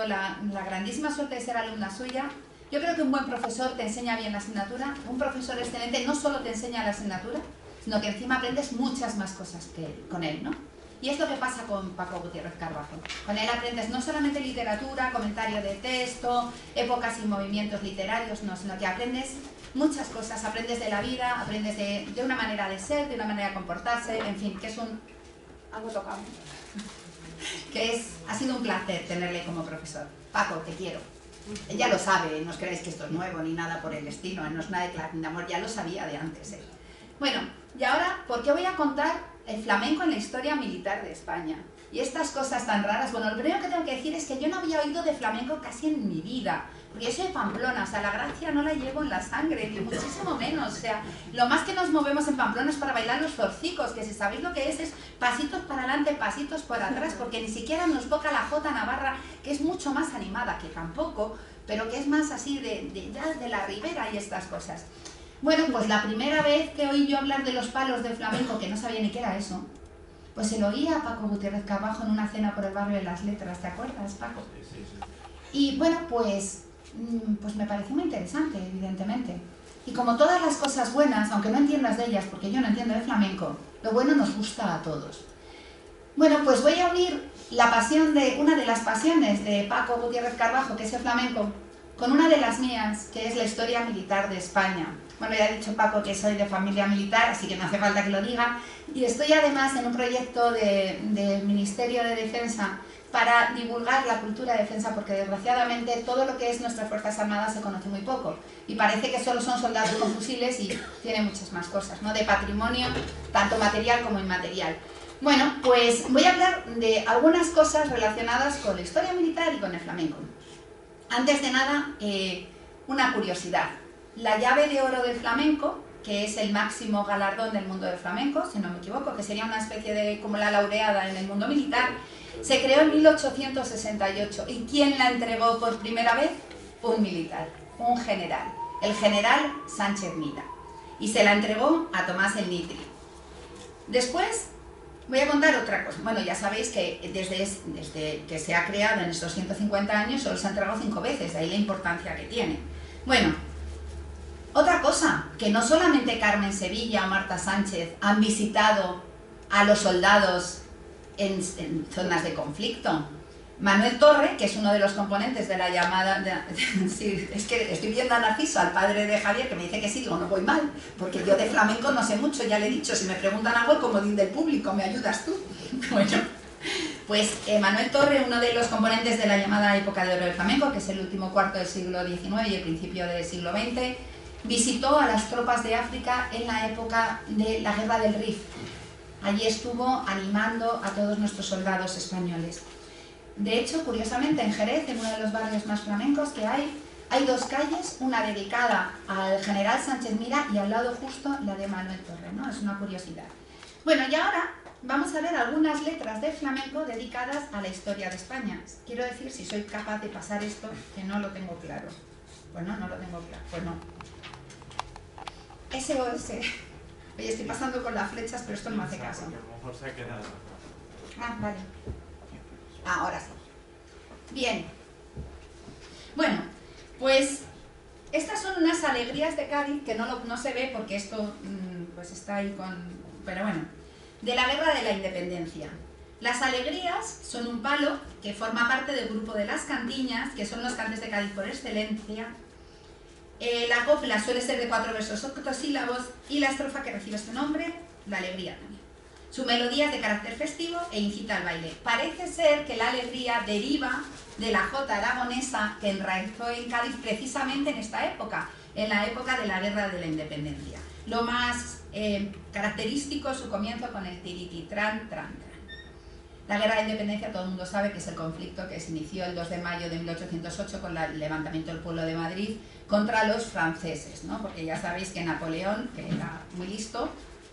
la grandísima suerte de ser alumna suya. Yo creo que un buen profesor te enseña bien la asignatura. Un profesor excelente no solo te enseña la asignatura, sino que encima aprendes muchas más cosas con él, ¿no? Y es lo que pasa con Paco Gutiérrez Carbajo. Con él aprendes no solamente literatura, comentario de texto, épocas y movimientos literarios, no, sino que aprendes muchas cosas. Aprendes de la vida, aprendes de una manera de ser, de una manera de comportarse, en fin, que es un... algo tocado. Ha sido un placer tenerle como profesor. Paco, te quiero. Ella lo sabe, no os creéis que esto es nuevo ni nada por el estilo, no es nada de amor, ya lo sabía de antes. Bueno, y ahora, ¿por qué voy a contar el flamenco en la historia militar de España? Y estas cosas tan raras. Bueno, lo primero que tengo que decir es que yo no había oído de flamenco casi en mi vida, porque yo soy de Pamplona, o sea, la gracia no la llevo en la sangre, ni muchísimo menos. O sea, lo más que nos movemos en Pamplona es para bailar los zorcicos, que si sabéis lo que es pasitos para adelante, pasitos por atrás, porque ni siquiera nos toca la jota navarra, que es mucho más animada, que tampoco, pero que es más así de la ribera y estas cosas. Bueno, pues la primera vez que oí yo hablar de los palos de flamenco, que no sabía ni qué era eso, pues se lo oía a Paco Gutiérrez Carbajo en una cena por el barrio de Las Letras, ¿te acuerdas, Paco? Sí. Y bueno, pues me pareció muy interesante, evidentemente. Y como todas las cosas buenas, aunque no entiendas de ellas, porque yo no entiendo de flamenco, lo bueno nos gusta a todos. Bueno, pues voy a unir una de las pasiones de Paco Gutiérrez Carbajo, que es el flamenco, con una de las mías, que es la historia militar de España. Bueno, ya ha dicho Paco que soy de familia militar, así que no hace falta que lo diga. Y estoy además en un proyecto del Ministerio de Defensa para divulgar la cultura de defensa, porque desgraciadamente todo lo que es nuestras Fuerzas Armadas se conoce muy poco. Y parece que solo son soldados con fusiles y tiene muchas más cosas, ¿no? De patrimonio, tanto material como inmaterial. Bueno, pues voy a hablar de algunas cosas relacionadas con la historia militar y con el flamenco. Antes de nada, una curiosidad. La llave de oro del flamenco, que es el máximo galardón del mundo del flamenco, si no me equivoco, que sería una especie de como la laureada en el mundo militar, se creó en 1868. ¿Y quién la entregó por primera vez? Un militar, un general, el general Sánchez Mira. Y se la entregó a Tomás el Nitri. Después voy a contar otra cosa. Bueno, ya sabéis que desde que se ha creado en estos 150 años solo se ha entregado 5 veces, de ahí la importancia que tiene. Bueno, otra cosa, que no solamente Carmen Sevilla o Marta Sánchez han visitado a los soldados en zonas de conflicto. Manuel Torre, que es uno de los componentes de la llamada... sí, es que estoy viendo a Narciso, al padre de Javier, que me dice que sí, digo, no voy mal, porque yo de flamenco no sé mucho, ya le he dicho, si me preguntan algo, el comodín del público, ¿me ayudas tú? Bueno, pues Manuel Torre, uno de los componentes de la llamada época de oro del flamenco, que es el último cuarto del siglo XIX y el principio del siglo XX, visitó a las tropas de África en la época de la Guerra del Rif. Allí estuvo animando a todos nuestros soldados españoles. De hecho, curiosamente, en Jerez, en uno de los barrios más flamencos que hay 2 calles, una dedicada al general Sánchez Mira y al lado justo la de Manuel Torre, ¿no? Es una curiosidad. Bueno, y ahora vamos a ver algunas letras de flamenco dedicadas a la historia de España. Quiero decir, si soy capaz de pasar esto, que no lo tengo claro. Bueno, no lo tengo claro, pues no. SOS. Oye, estoy pasando con las flechas, pero esto no me hace caso. A lo mejor se ha quedado. Ah, vale. Ahora sí. Bien. Bueno, pues estas son unas alegrías de Cádiz, que no se ve porque esto pues está ahí con... Pero bueno, de la Guerra de la Independencia. Las alegrías son un palo que forma parte del grupo de las cantiñas, que son los cantes de Cádiz por excelencia. La copla suele ser de 4 versos octosílabos y la estrofa que recibe este nombre, la alegría también. Su melodía es de carácter festivo e incita al baile. Parece ser que la alegría deriva de la jota aragonesa que enraizó en Cádiz precisamente en esta época, en la época de la Guerra de la Independencia. Lo más característico es su comienzo con el tirititrán, tran, tran. La Guerra de la Independencia, todo el mundo sabe que es el conflicto que se inició el 2 de mayo de 1808 con el levantamiento del pueblo de Madrid contra los franceses, ¿no? Porque ya sabéis que Napoleón, que era muy listo,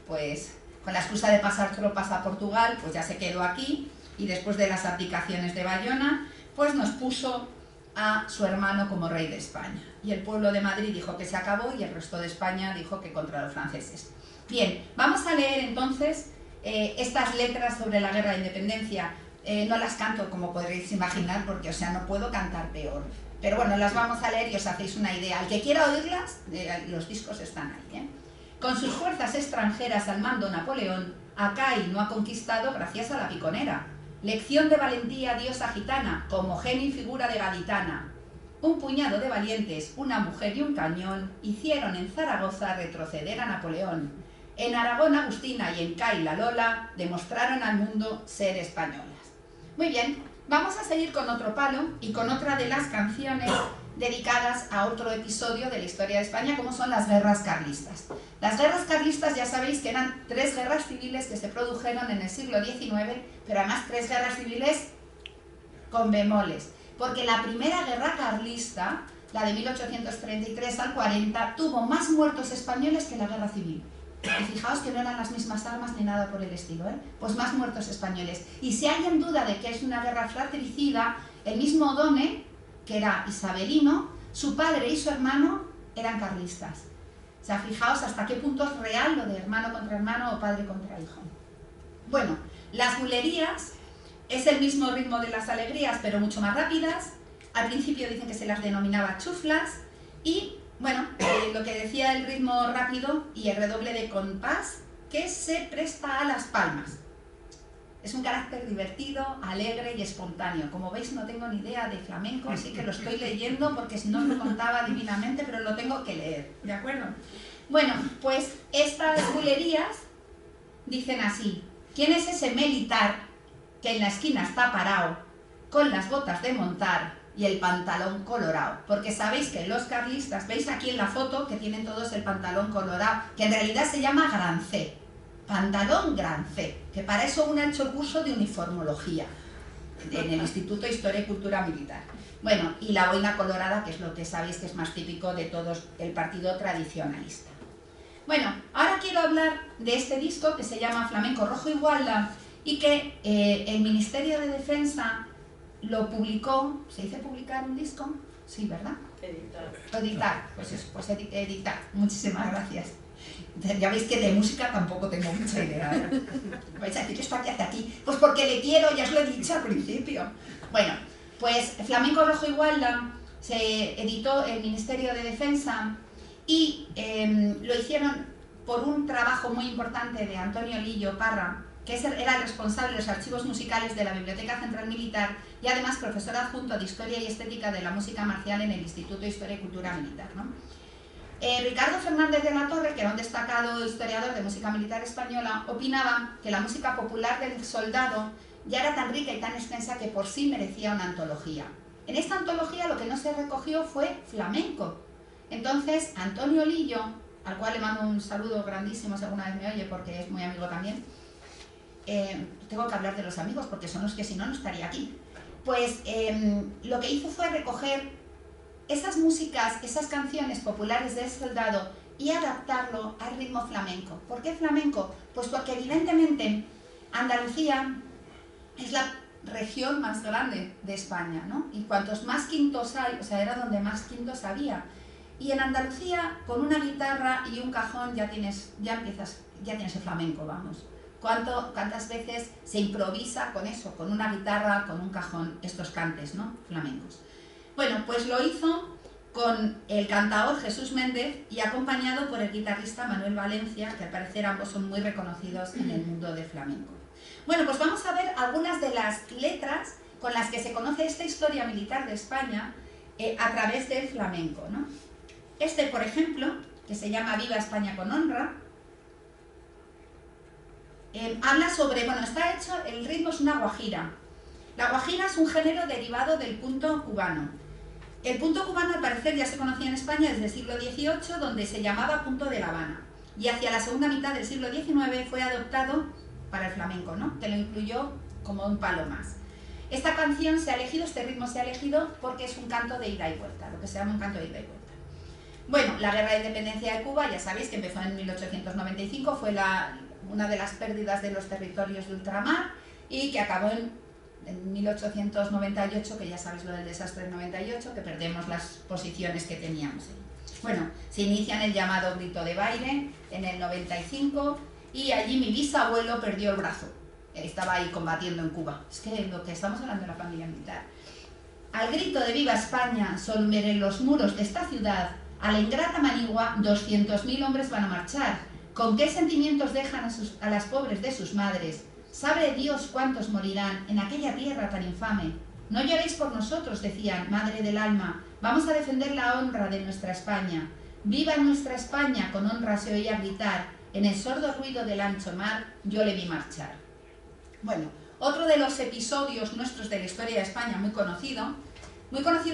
pues con la excusa de pasar tropas a Portugal, pues ya se quedó aquí y después de las abdicaciones de Bayona, pues nos puso a su hermano como rey de España. Y el pueblo de Madrid dijo que se acabó y el resto de España dijo que contra los franceses. Bien, vamos a leer entonces estas letras sobre la Guerra de Independencia. No las canto, como podréis imaginar, porque, o sea, no puedo cantar peor. Pero bueno, las vamos a leer y os hacéis una idea. Al que quiera oírlas, los discos están ahí, ¿eh? Con sus fuerzas extranjeras al mando Napoleón, Acay no ha conquistado gracias a la piconera. Lección de valentía diosa gitana, como genio y figura de gaditana. Un puñado de valientes, una mujer y un cañón, hicieron en Zaragoza retroceder a Napoleón. En Aragón Agustina y en Cay la Lola demostraron al mundo ser españolas. Muy bien, vamos a seguir con otro palo y con otra de las canciones dedicadas a otro episodio de la historia de España, como son las guerras carlistas. Las guerras carlistas ya sabéis que eran 3 guerras civiles que se produjeron en el siglo XIX, pero además 3 guerras civiles con bemoles, porque la primera guerra carlista, la de 1833 al 40, tuvo más muertos españoles que la guerra civil. Y fijaos que no eran las mismas armas ni nada por el estilo, ¿eh? Pues más muertos españoles. Y si alguien duda de que es una guerra fratricida, el mismo O'Donnell, que era isabelino, su padre y su hermano eran carlistas. O sea, fijaos hasta qué punto es real lo de hermano contra hermano o padre contra hijo. Bueno, las bulerías es el mismo ritmo de las alegrías, pero mucho más rápidas. Al principio dicen que se las denominaba chuflas y, bueno, lo que decía el ritmo rápido y el redoble de compás que se presta a las palmas. Es un carácter divertido, alegre y espontáneo. Como veis, no tengo ni idea de flamenco, así que lo estoy leyendo porque si no os lo contaba divinamente, pero lo tengo que leer, ¿de acuerdo? Bueno, pues estas bulerías dicen así: ¿quién es ese militar que en la esquina está parado, con las botas de montar y el pantalón colorado? Porque sabéis que los carlistas, veis aquí en la foto que tienen todos el pantalón colorado, que en realidad se llama grancé. Pantalón grancé, que para eso uno ha hecho el curso de uniformología en el Instituto de Historia y Cultura Militar. Bueno, y la boina colorada, que es lo que sabéis que es más típico de todos el partido tradicionalista. Bueno, ahora quiero hablar de este disco que se llama Flamenco Rojo Igualda y que el Ministerio de Defensa lo publicó. ¿Se dice publicar un disco? Sí, ¿verdad? Editar, pues editar. Muchísimas gracias. Ya veis que de música tampoco tengo mucha idea, ¿eh? ¿Vais a decir esto qué hace aquí? Pues porque le quiero, ya os lo he dicho al principio. Bueno, pues Flamenco Rojo Igualda se editó el Ministerio de Defensa y lo hicieron por un trabajo muy importante de Antonio Lillo Parra, que era el responsable de los archivos musicales de la Biblioteca Central Militar y además profesor adjunto de Historia y Estética de la Música Marcial en el Instituto de Historia y Cultura Militar, ¿no? Ricardo Fernández de la Torre, que era un destacado historiador de música militar española, opinaba que la música popular del soldado ya era tan rica y tan extensa que por sí merecía una antología. En esta antología lo que no se recogió fue flamenco. Entonces, Antonio Lillo, al cual le mando un saludo grandísimo si alguna vez me oye, porque es muy amigo también, tengo que hablar de los amigos porque son los que si no, no estaría aquí. Pues lo que hizo fue recoger esas músicas, esas canciones populares del soldado y adaptarlo al ritmo flamenco. ¿Por qué flamenco? Pues porque evidentemente Andalucía es la región más grande de España, ¿no? Y cuantos más quintos hay, o sea, era donde más quintos había. Y en Andalucía, con una guitarra y un cajón ya tienes el flamenco, vamos. ¿Cuántas veces se improvisa con eso, con una guitarra, con un cajón, estos cantes, ¿no? Flamencos. Bueno, pues lo hizo con el cantaor Jesús Méndez y acompañado por el guitarrista Manuel Valencia, que al parecer ambos son muy reconocidos en el mundo del flamenco. Bueno, pues vamos a ver algunas de las letras con las que se conoce esta historia militar de España a través del flamenco, ¿no? Este, por ejemplo, que se llama Viva España con honra, habla sobre, bueno, está hecho, el ritmo es una guajira. La guajira es un género derivado del punto cubano. El punto cubano al parecer ya se conocía en España desde el siglo XVIII, donde se llamaba punto de La Habana. Y hacia la segunda mitad del siglo XIX fue adoptado para el flamenco, ¿no? Que lo incluyó como un palo más. Esta canción se ha elegido, este ritmo se ha elegido porque es un canto de ida y vuelta, lo que se llama un canto de ida y vuelta. Bueno, la Guerra de Independencia de Cuba, ya sabéis que empezó en 1895, fue una de las pérdidas de los territorios de ultramar y que acabó en 1898, que ya sabéis lo del desastre del 98, que perdemos las posiciones que teníamos. Bueno, se inicia en el llamado Grito de Baile en el 95 y allí mi bisabuelo perdió el brazo. estaba ahí combatiendo en Cuba. Es que lo que estamos hablando de la familia militar. Al grito de ¡Viva España! Sobre los muros de esta ciudad, a la ingrata Manigua, 200.000 hombres van a marchar. ¿Con qué sentimientos dejan a las pobres de sus madres? Sabe Dios cuántos morirán en aquella tierra tan infame. No lloréis por nosotros, decían, madre del alma. Vamos a defender la honra de nuestra España. ¡Viva nuestra España! Con honra se oía gritar. En el sordo ruido del ancho mar, yo le vi marchar. Bueno, otro de los episodios nuestros de la historia de España muy conocido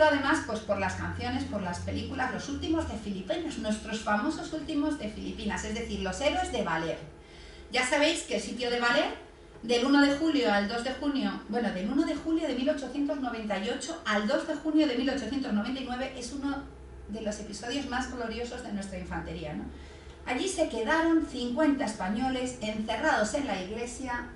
además pues por las canciones, por las películas, los últimos de Filipinas, nuestros famosos últimos de Filipinas, es decir, los héroes de Valer. Ya sabéis que el sitio de Valer, del 1 de julio al 2 de junio, bueno, del 1 de julio de 1898 al 2 de junio de 1899 es uno de los episodios más gloriosos de nuestra infantería, ¿no? Allí se quedaron 50 españoles encerrados en la iglesia,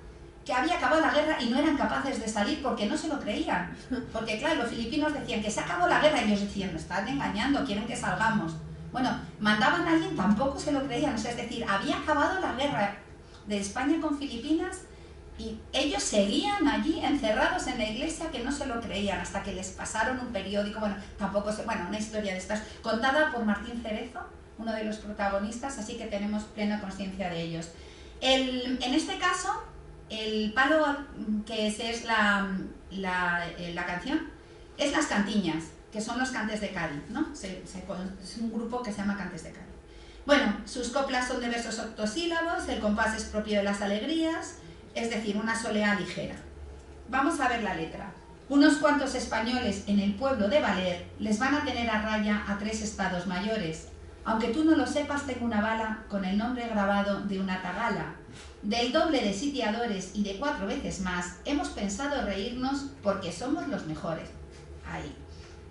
que había acabado la guerra y no eran capaces de salir porque no se lo creían. Porque claro, los filipinos decían que se acabó la guerra y ellos decían, nos están engañando, quieren que salgamos. Bueno, mandaban a alguien, tampoco se lo creían, o sea, es decir, había acabado la guerra de España con Filipinas y ellos seguían allí encerrados en la iglesia que no se lo creían hasta que les pasaron un periódico, bueno, una historia de estas, contada por Martín Cerezo, uno de los protagonistas, así que tenemos plena conciencia de ellos. En este caso, el palo que es la canción es Las Cantiñas, que son los cantes de Cádiz, ¿no? Es un grupo que se llama Cantes de Cádiz. Bueno, sus coplas son de versos octosílabos, el compás es propio de las alegrías, es decir, una soleá ligera. Vamos a ver la letra. Unos cuantos españoles en el pueblo de Valer les van a tener a raya a 3 estados mayores. Aunque tú no lo sepas, tengo una bala con el nombre grabado de una tagala. Del doble de sitiadores y de 4 veces más, hemos pensado reírnos porque somos los mejores. Ahí.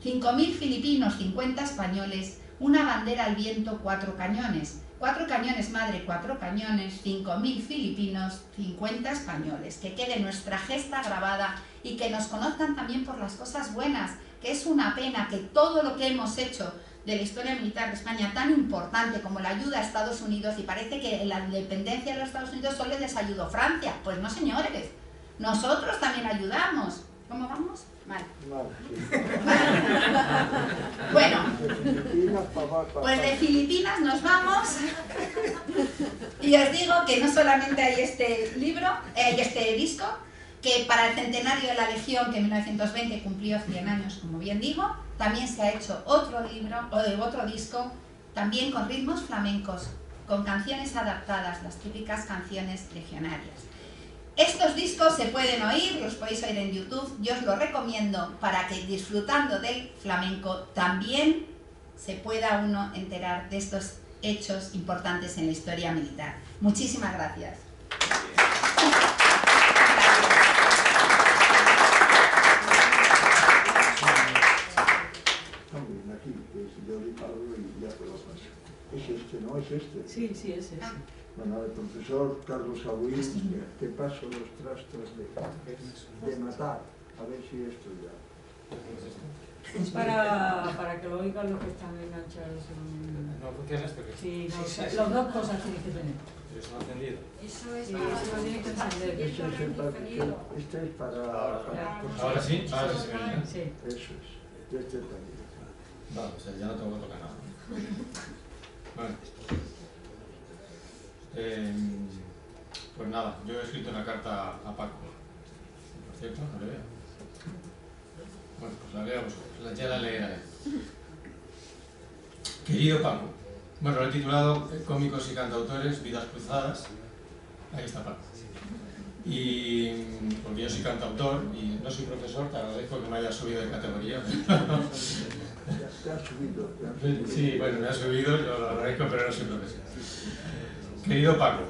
5.000 filipinos, 50 españoles, una bandera al viento, 4 cañones. 4 cañones, madre, 4 cañones, 5.000 filipinos, 50 españoles. Que quede nuestra gesta grabada y que nos conozcan también por las cosas buenas, que es una pena que todo lo que hemos hecho de la historia militar de España, tan importante como la ayuda a Estados Unidos, y parece que la independencia de los Estados Unidos solo les ayudó Francia. Pues no, señores, nosotros también ayudamos. ¿Cómo vamos? Mal. Bueno, pues de Filipinas nos vamos y os digo que no solamente hay este libro, este disco, que para el centenario de la Legión, que en 1920 cumplió 100 años, como bien digo, también se ha hecho otro libro, otro disco, también con ritmos flamencos, con canciones adaptadas, las típicas canciones legionarias. Estos discos se pueden oír, los podéis oír en YouTube, yo os lo recomiendo para que disfrutando del flamenco también se pueda uno enterar de estos hechos importantes en la historia militar. Muchísimas gracias. Es este, ¿no? Es este. Sí, sí, es ese. Bueno, el profesor Carlos Agüín, te paso los trastos de matar. A ver si esto ya. Es para que lo oigan los que están enganchados. No funciona esto. Sí, no, sí, las dos cosas tienen que tener. ¿Pero está encendido? Eso es Sí, para eso lo tienen que encender. Este es para... Ahora sí se ve bien. Sí. Eso es. Este también. Vale, o sea, ya no tengo que tocar nada. Bueno. Pues nada, yo he escrito una carta a Paco. Por cierto, no le veo. Bueno, pues la leo a vosotros, ya la leeré. Querido Paco, bueno, lo he titulado Cómicos y cantautores, vidas cruzadas. Ahí está Paco. Y porque yo soy cantautor y no soy profesor, te agradezco que me hayas subido de categoría. Te has subido. Sí, bueno, me ha subido, yo lo agradezco, pero no soy profesor. Querido Paco,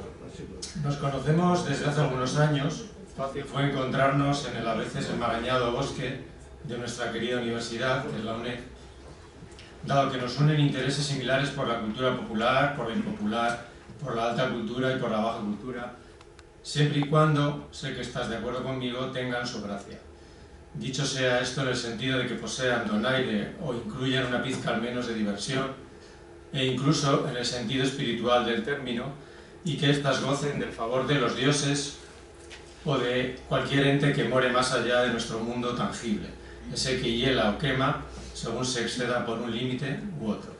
nos conocemos desde hace algunos años. Fácil fue encontrarnos en el a veces enmarañado bosque de nuestra querida universidad, que es la UNED, dado que nos unen intereses similares por la cultura popular, por la impopular, por la alta cultura y por la baja cultura, siempre y cuando, sé que estás de acuerdo conmigo, tengan su gracia. Dicho sea esto en el sentido de que posean donaire o incluyan una pizca al menos de diversión, e incluso en el sentido espiritual del término, y que éstas gocen del favor de los dioses o de cualquier ente que more más allá de nuestro mundo tangible, ese que hiela o quema según se exceda por un límite u otro.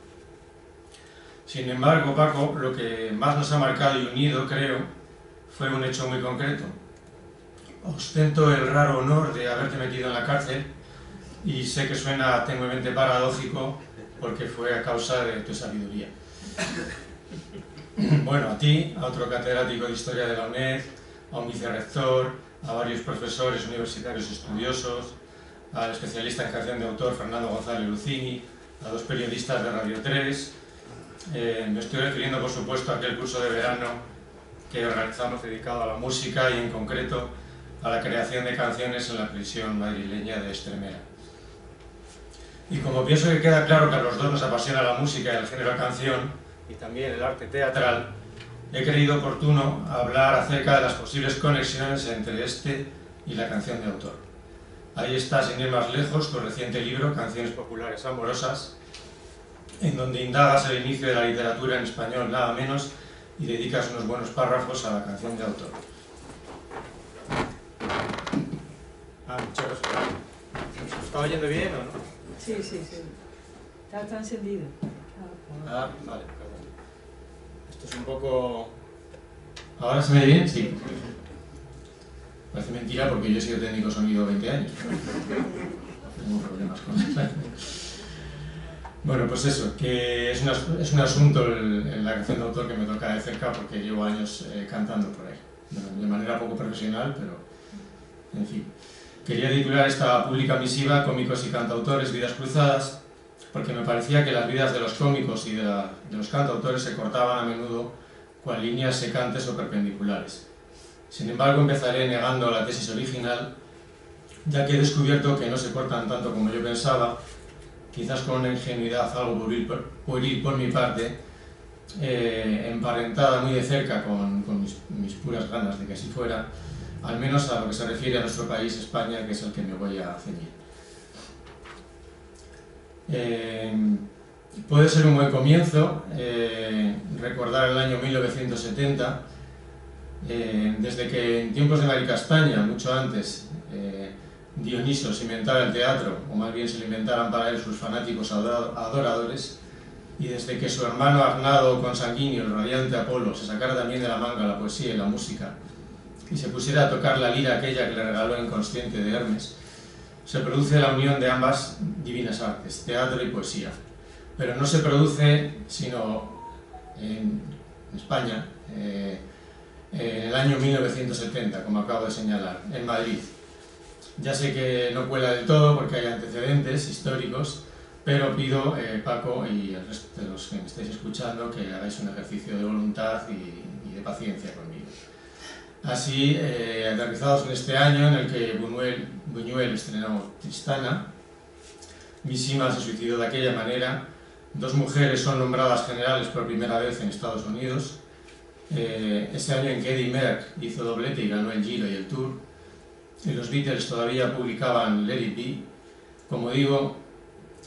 Sin embargo, Paco, lo que más nos ha marcado y unido, creo, fue un hecho muy concreto. Ostento el raro honor de haberte metido en la cárcel y sé que suena tenuemente paradójico porque fue a causa de tu sabiduría. Bueno, a ti, a otro catedrático de Historia de la UNED, a un vicerrector, a varios profesores universitarios estudiosos, al especialista en creación de autor Fernando González Lucini, a 2 periodistas de Radio 3. Me estoy refiriendo, por supuesto, a aquel curso de verano que organizamos dedicado a la música y, en concreto, a la creación de canciones en la prisión madrileña de Extremera. Y como pienso que queda claro que a los dos nos apasiona la música y el género canción, y también el arte teatral, he creído oportuno hablar acerca de las posibles conexiones entre este y la canción de autor. Ahí está, sin ir más lejos, tu reciente libro, Canciones populares amorosas, en donde indagas el inicio de la literatura en español, nada menos, y dedicas unos buenos párrafos a la canción de autor. Muchas gracias. ¿Se está oyendo bien o no? Sí, sí, sí. Está encendido. Vale, perdón. Esto es un poco... ¿Ahora se me ve bien? Sí. Parece mentira porque yo he sido técnico sonido 20 años. No tengo problemas con eso. Bueno, pues eso, que es un asunto en la canción de autor que me toca de cerca porque llevo años cantando por ahí. De manera poco profesional, pero en fin. Quería titular esta pública misiva Cómicos y cantautores, vidas cruzadas, porque me parecía que las vidas de los cómicos y de los cantautores se cortaban a menudo cual líneas secantes o perpendiculares. Sin embargo, empezaré negando la tesis original, ya que he descubierto que no se cortan tanto como yo pensaba, quizás con una ingenuidad algo pueril por mi parte, emparentada muy de cerca con mis puras ganas de que así fuera, al menos a lo que se refiere a nuestro país, España, que es el que me voy a ceñir. Puede ser un buen comienzo recordar el año 1970, desde que en tiempos de Mari Castaña, mucho antes, Dioniso se inventara el teatro, o más bien se lo inventaran para él sus fanáticos adoradores, y desde que su hermano Arnado consanguíneo, el radiante Apolo, se sacara también de la manga la poesía y la música, y se pusiera a tocar la lira aquella que le regaló el inconsciente de Hermes, se produce la unión de ambas divinas artes, teatro y poesía. Pero no se produce sino en España, en el año 1970, como acabo de señalar, en Madrid. Ya sé que no cuela del todo porque hay antecedentes históricos, pero pido, Paco y el resto de los que me estáis escuchando, que hagáis un ejercicio de voluntad y de paciencia conmigo. Así, aterrizados en este año en el que Buñuel estrenó Tristana, Mishima se suicidó de aquella manera, 2 mujeres son nombradas generales por primera vez en Estados Unidos, ese año en que Eddie Merckx hizo doblete y ganó el Giro y el Tour, y los Beatles todavía publicaban Let It Be. Como digo,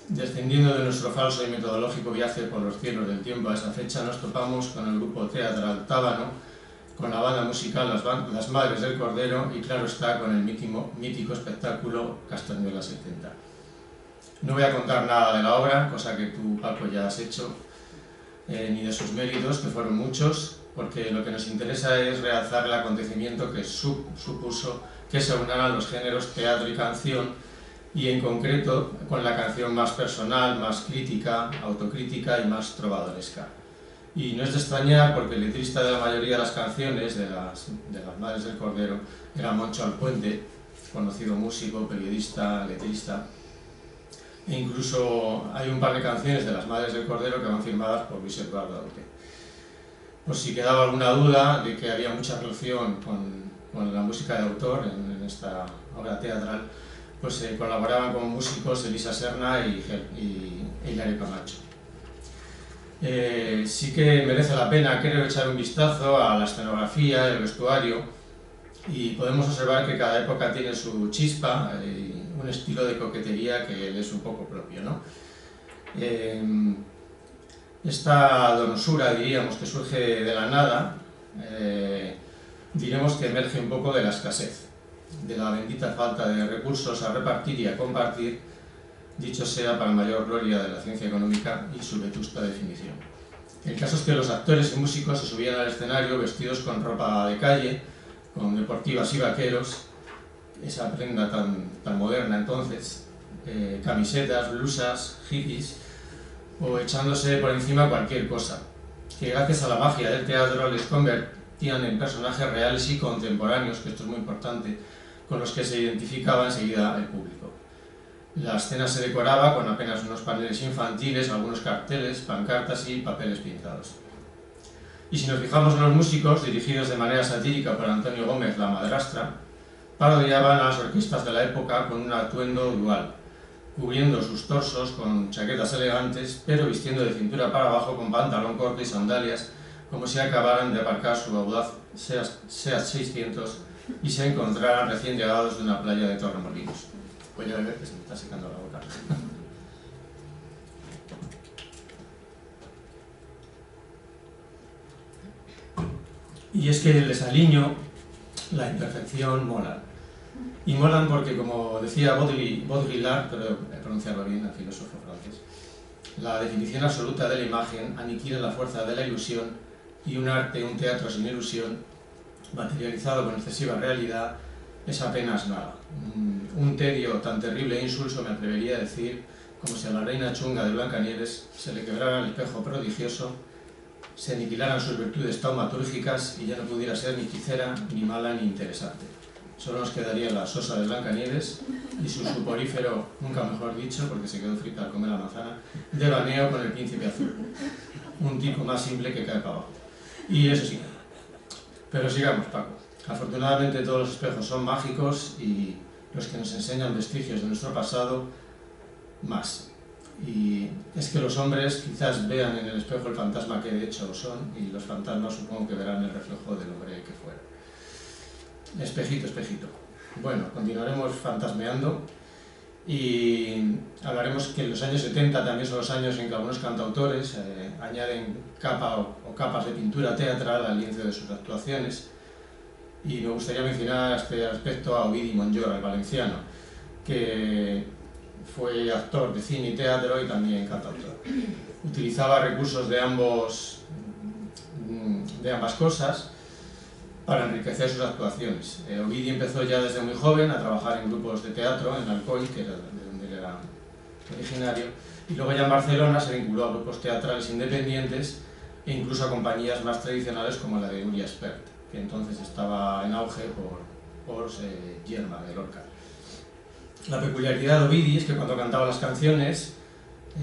descendiendo de nuestro falso y metodológico viaje por los cielos del tiempo a esa fecha, nos topamos con el grupo teatral Tábano, con la banda musical Las Madres del Cordero y, claro está, con el mítico espectáculo Castañuela 70. No voy a contar nada de la obra, cosa que tú, Paco, ya has hecho, ni de sus méritos, que fueron muchos, porque lo que nos interesa es realzar el acontecimiento que supuso que se unaran los géneros teatro y canción, y en concreto con la canción más personal, más crítica, autocrítica y más trovadoresca. Y no es de extrañar porque el letrista de la mayoría de las canciones de las Madres del Cordero era Moncho Alpuente, conocido músico, periodista, letrista, e incluso hay un par de canciones de las Madres del Cordero que van firmadas por Luis Eduardo Aute. Por si quedaba alguna duda de que había mucha relación con la música de autor en esta obra teatral, pues colaboraban como músicos Elisa Serna y Hilario Camacho. Sí que merece la pena, creo, echar un vistazo a la escenografía, el vestuario, y podemos observar que cada época tiene su chispa y un estilo de coquetería que le es un poco propio, ¿no? Esta donosura, diríamos, que surge de la nada, diremos que emerge un poco de la escasez, de la bendita falta de recursos a repartir y a compartir, dicho sea para mayor gloria de la ciencia económica y su vetusta definición. El caso es que los actores y músicos se subían al escenario vestidos con ropa de calle, con deportivas y vaqueros, esa prenda tan moderna entonces, camisetas, blusas, hippies, o echándose por encima cualquier cosa, que gracias a la magia del teatro les convertían en personajes reales y contemporáneos, que esto es muy importante, con los que se identificaba enseguida el público. La escena se decoraba con apenas unos paneles infantiles, algunos carteles, pancartas y papeles pintados. Y si nos fijamos en los músicos, dirigidos de manera satírica por Antonio Gómez, la madrastra, parodiaban a las orquestas de la época con un atuendo dual, cubriendo sus torsos con chaquetas elegantes, pero vistiendo de cintura para abajo con pantalón corto y sandalias, como si acabaran de aparcar su audaz Seat 600 y se encontraran recién llegados de una playa de Torremolinos. Voy a beber que se me está secando la boca. Y es que el desaliño, la imperfección molan. Y molan porque, como decía Baudrillard, pero pronunciarlo bien, el filósofo francés, la definición absoluta de la imagen aniquila la fuerza de la ilusión y un arte, un teatro sin ilusión, materializado con excesiva realidad, es apenas nada. Un tedio tan terrible e insulso, me atrevería a decir, como si a la reina chunga de Blancanieves se le quebrara el espejo prodigioso, se aniquilaran sus virtudes taumatúrgicas y ya no pudiera ser ni hechicera, ni mala, ni interesante. Solo nos quedaría la sosa de Blancanieves y su suporífero, nunca mejor dicho, porque se quedó frita al comer la manzana, devaneo con el príncipe azul. Un tipo más simple que cae para abajo. Y eso sí. Pero sigamos, Paco. Afortunadamente todos los espejos son mágicos y los que nos enseñan vestigios de nuestro pasado, más. Y es que los hombres quizás vean en el espejo el fantasma que de hecho son, y los fantasmas supongo que verán el reflejo del hombre que fuera. Espejito, espejito. Bueno, continuaremos fantasmeando y hablaremos que en los años 70 también son los años en que algunos cantautores añaden capa o capas de pintura teatral al lienzo de sus actuaciones. Y me gustaría mencionar a este respecto a Ovidi Montllor, el valenciano, que fue actor de cine y teatro y también cantautor. Utilizaba recursos de ambas cosas para enriquecer sus actuaciones. Ovidi empezó ya desde muy joven a trabajar en grupos de teatro en Alcoy, que era de donde él era originario, y luego ya en Barcelona se vinculó a grupos teatrales independientes e incluso a compañías más tradicionales como la de Uria Espert, que entonces estaba en auge por Yerma de Lorca. La peculiaridad de Ovidi es que cuando cantaba las canciones,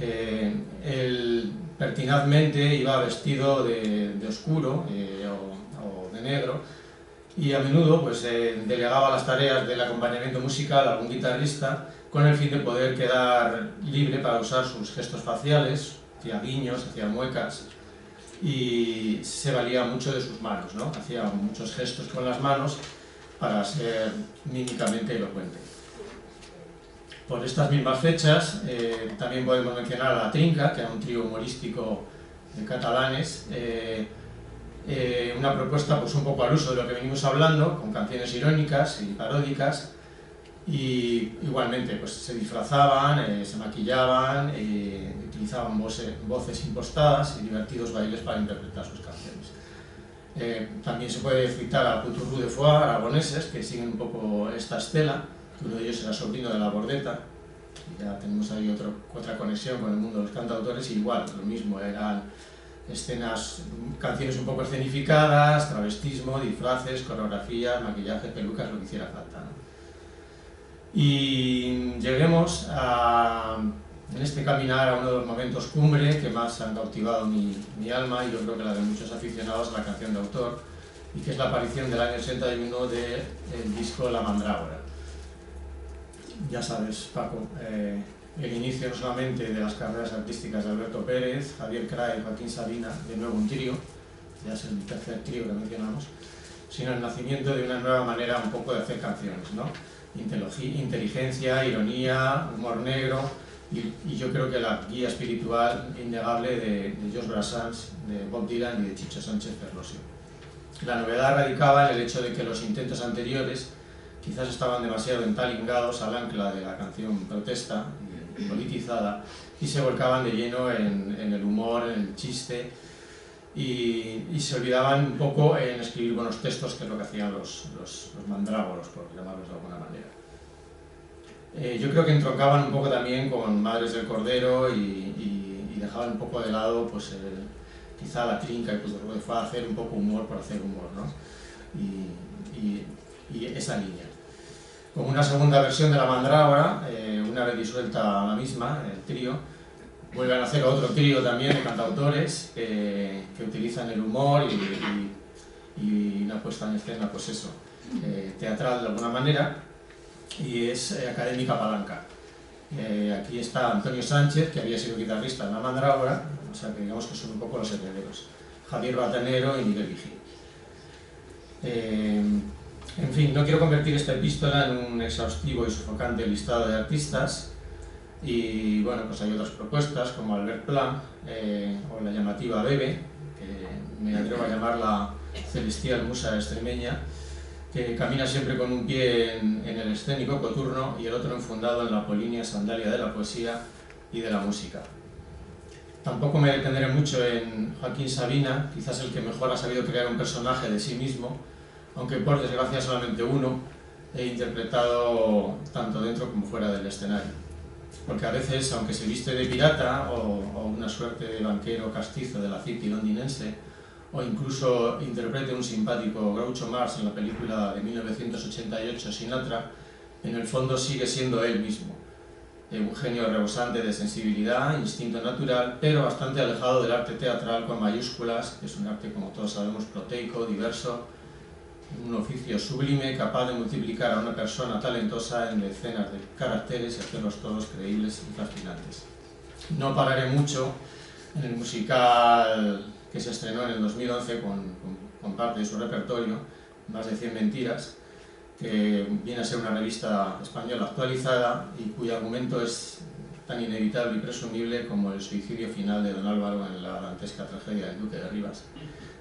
él pertinazmente iba vestido de oscuro o de negro, y a menudo pues, delegaba las tareas del acompañamiento musical a algún guitarrista con el fin de poder quedar libre para usar sus gestos faciales, hacía guiños, hacía muecas, y se valía mucho de sus manos, ¿no? Hacía muchos gestos con las manos para ser mímicamente elocuente. Por estas mismas fechas también podemos mencionar a La Trinca, que era un trío humorístico de catalanes, una propuesta pues, un poco al uso de lo que venimos hablando, con canciones irónicas y paródicas, y igualmente pues, se disfrazaban, se maquillaban, utilizaban voces impostadas y divertidos bailes para interpretar sus canciones. También se puede citar a Puturru de Foix, aragoneses, que siguen un poco esta estela. Uno de ellos era sobrino de la Bordeta, y ya tenemos ahí otra conexión con el mundo de los cantautores, y igual, lo mismo, eran escenas, canciones un poco escenificadas, travestismo, disfraces, coreografías, maquillaje, pelucas, lo que hiciera falta, ¿no? Y lleguemos en este caminar a uno de los momentos cumbre que más han cautivado mi alma, y yo creo que la de muchos aficionados a la canción de autor, y que es la aparición del año 81 del disco La Mandrágora. Ya sabes, Paco, el inicio no solamente de las carreras artísticas de Alberto Pérez, Javier Cray y Joaquín Sabina, de nuevo un trío, ya es el tercer trío que mencionamos, sino el nacimiento de una nueva manera un poco de hacer canciones, ¿no? Inteligencia, ironía, humor negro, y yo creo que la guía espiritual innegable de Georges Brassens, de Bob Dylan y de Chicho Sánchez Ferlosio. La novedad radicaba en el hecho de que los intentos anteriores quizás estaban demasiado entalingados al ancla de la canción protesta, politizada, y se volcaban de lleno en el humor, en el chiste, y se olvidaban un poco en escribir buenos textos, que es lo que hacían los mandrágoros, por llamarlos de alguna manera. Yo creo que entroncaban un poco también con Madres del Cordero y dejaban un poco de lado pues, quizá la trinca y pues, lo que fue hacer un poco humor por hacer humor, ¿no? Y esa línea. Como una segunda versión de la mandrágora, una vez disuelta la misma, el trío, vuelven a hacer otro trío también de cantautores que utilizan el humor y una puesta en escena, pues eso, teatral de alguna manera, y es Académica Palanca. Aquí está Antonio Sánchez, que había sido guitarrista en la mandrágora, o sea que digamos que son un poco los herederos, Javier Batanero y Miguel Vigil. En fin, no quiero convertir esta epístola en un exhaustivo y sofocante listado de artistas, y bueno, pues hay otras propuestas como Albert Pla o la llamativa Bebe, que me atrevo a llamar la celestial musa extremeña, que camina siempre con un pie en el escénico coturno y el otro enfundado en la apolínea sandalia de la poesía y de la música. Tampoco me detendré mucho en Joaquín Sabina, quizás el que mejor ha sabido crear un personaje de sí mismo, aunque por desgracia solamente uno he interpretado tanto dentro como fuera del escenario. Porque a veces, aunque se viste de pirata o una suerte de banquero castizo de la City londinense, o incluso interprete un simpático Groucho Marx en la película de 1988 Sinatra, en el fondo sigue siendo él mismo. Un genio rebosante de sensibilidad, instinto natural, pero bastante alejado del arte teatral con mayúsculas, que es un arte, como todos sabemos, proteico, diverso, un oficio sublime capaz de multiplicar a una persona talentosa en decenas de caracteres y hacerlos todos creíbles y fascinantes. No pararé mucho en el musical que se estrenó en el 2011 con parte de su repertorio, Más de 100 mentiras, que viene a ser una revista española actualizada y cuyo argumento es tan inevitable y presumible como el suicidio final de Don Álvaro en la dantesca tragedia del Duque de Rivas.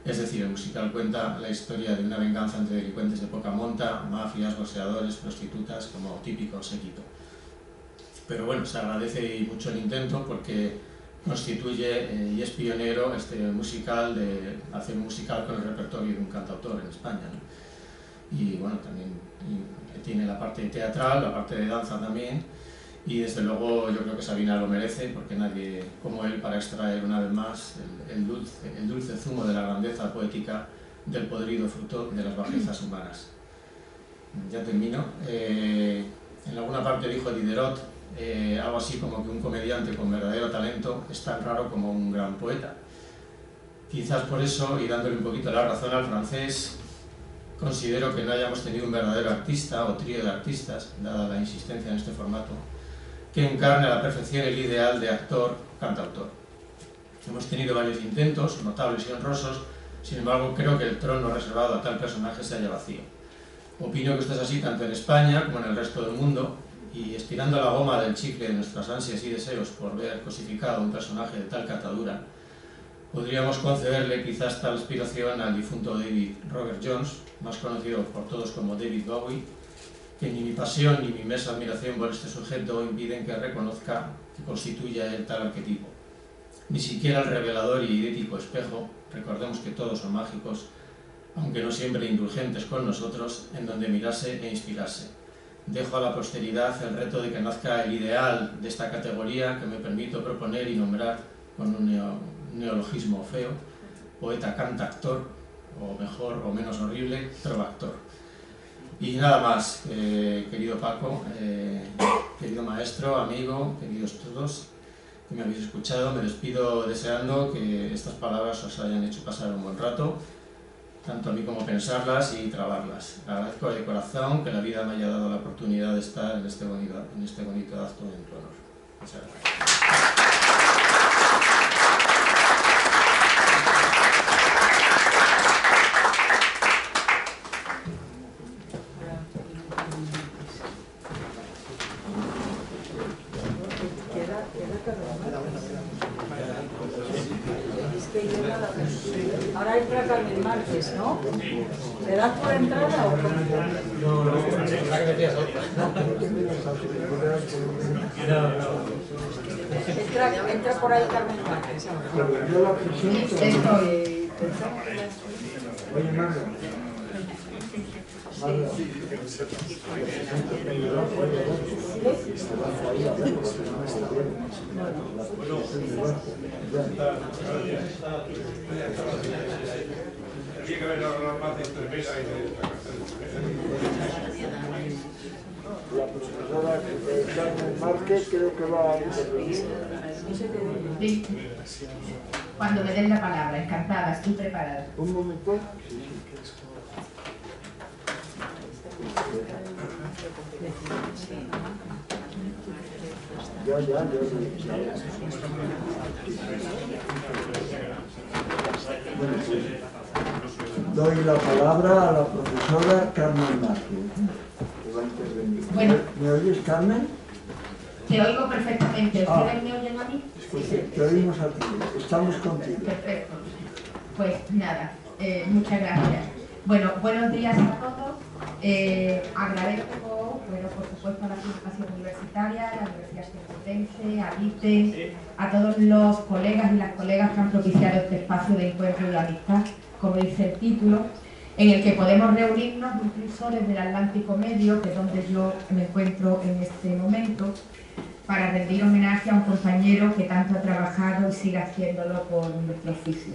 Es decir, el musical cuenta la historia de una venganza entre delincuentes de poca monta, mafias, boxeadores, prostitutas, como típico séquito. Pero bueno, se agradece mucho el intento porque constituye y es pionero este musical de hacer un musical con el repertorio de un cantautor en España, ¿no? Y bueno, también tiene la parte teatral, la parte de danza también, y desde luego yo creo que Sabina lo merece porque nadie como él para extraer una vez más el dulce zumo de la grandeza poética del podrido fruto de las bajezas humanas. Ya termino. En alguna parte dijo Diderot algo así como que un comediante con verdadero talento es tan raro como un gran poeta. Quizás por eso, y dándole un poquito la razón al francés, considero que no hayamos tenido un verdadero artista o trío de artistas, dada la insistencia en este formato, que encarne a la perfección el ideal de actor-cantautor. Hemos tenido varios intentos, notables y honrosos, sin embargo creo que el trono reservado a tal personaje se halla vacío. Opino que esto es así tanto en España como en el resto del mundo, y estirando la goma del chicle de nuestras ansias y deseos por ver cosificado un personaje de tal catadura, podríamos concederle quizás tal aspiración al difunto David Robert Jones, más conocido por todos como David Bowie, que ni mi pasión ni mi inmensa admiración por este sujeto impiden que reconozca que constituya él tal arquetipo. Ni siquiera el revelador y idético espejo, recordemos que todos son mágicos, aunque no siempre indulgentes con nosotros, en donde mirarse e inspirarse. Dejo a la posteridad el reto de que nazca el ideal de esta categoría que me permito proponer y nombrar con un neologismo feo, poeta cantactor, o mejor o menos horrible, trovactor. Y nada más, querido Paco, querido maestro, amigo, queridos todos que me habéis escuchado, me despido deseando que estas palabras os hayan hecho pasar un buen rato, tanto a mí como pensarlas y trabarlas. Agradezco de corazón que la vida me haya dado la oportunidad de estar en este bonito acto en tu honor. Muchas gracias. Queda cada uno. Ahora entra Carmen Márquez, ¿no? ¿Le das por entrada o cómo? No, la que decías otra. Entra por ahí Carmen Márquez. Yo la presento. Oye, Marga. Marga. La profesora Carmen Márquez creo que va a intervenir. Sí. Cuando me den la palabra, encantada, estoy preparada. Un momento. Ya. Bueno, pues, doy la palabra a la profesora Carmen Márquez, que va a intervenir. Bueno. ¿Me oyes, Carmen? Te oigo perfectamente. ¿Ustedes me oyen a mí? Pues te oímos a ti. Estamos contigo. Perfecto. Pues nada, muchas gracias. Bueno, buenos días a todos. Agradezco, por supuesto, a la Fundación Universitaria, a la Universidad Complutense, a ITE, a todos los colegas y las colegas que han propiciado este espacio de encuentro y amistad, como dice el título, en el que podemos reunirnos incluso desde el Atlántico Medio, que es donde yo me encuentro en este momento, para rendir homenaje a un compañero que tanto ha trabajado y sigue haciéndolo por nuestro oficio.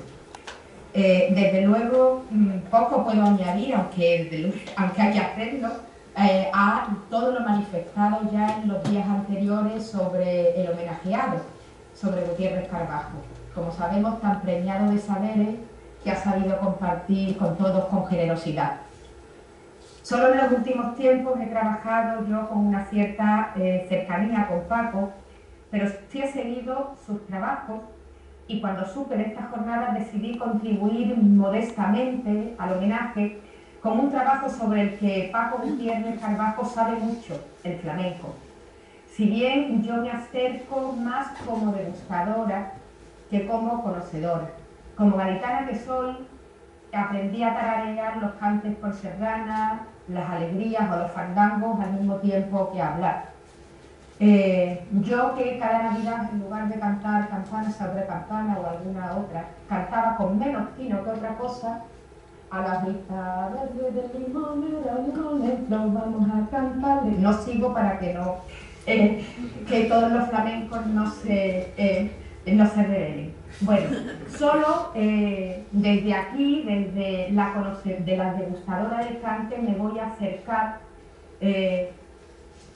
Desde luego, poco puedo añadir, aunque hay que hacerlo, a todo lo manifestado ya en los días anteriores sobre el homenajeado, sobre Gutiérrez Carbajo. Como sabemos, tan premiado de saberes que ha sabido compartir con todos con generosidad. Solo en los últimos tiempos he trabajado yo con una cierta cercanía con Paco, pero sí he seguido sus trabajos. Y cuando supe de estas jornadas decidí contribuir modestamente al homenaje con un trabajo sobre el que Paco Gutiérrez Carbajo sabe mucho, el flamenco. Si bien yo me acerco más como degustadora que como conocedora. Como gaditana que soy, aprendí a tararear los cantes por serrana, las alegrías o los fandangos al mismo tiempo que hablar. Yo que cada Navidad, en lugar de cantar campana sobre campana o alguna otra, cantaba con menos tino que otra cosa, a la vista verde del limón, vamos a cantar. No sigo para que no, que todos los flamencos no se revelen. Bueno, solo desde aquí, desde la degustadora del cante, me voy a acercar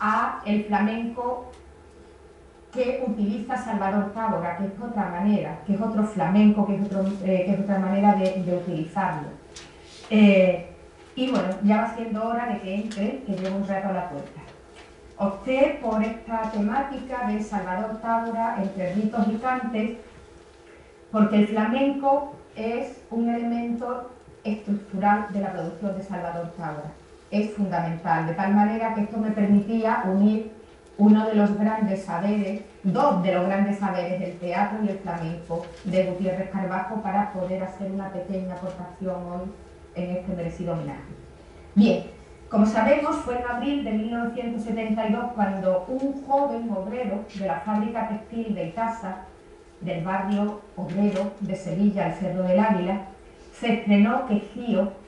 a el flamenco que utiliza Salvador Távora, que es otra manera, que es otro flamenco, que es otra manera de utilizarlo. Y bueno, ya va siendo hora de que entre, que llevo un rato a la puerta. Opté por esta temática de Salvador Távora entre ritos y cantes, porque el flamenco es un elemento estructural de la producción de Salvador Távora. Es fundamental, de tal manera que esto me permitía unir uno de los grandes saberes, dos de los grandes saberes del teatro y el flamenco de Gutiérrez Carbajo para poder hacer una pequeña aportación hoy en este merecido homenaje. Bien, como sabemos, fue en abril de 1972 cuando un joven obrero de la fábrica textil de Itasa, del barrio obrero de Sevilla, el Cerro del Águila, se estrenó Quejío.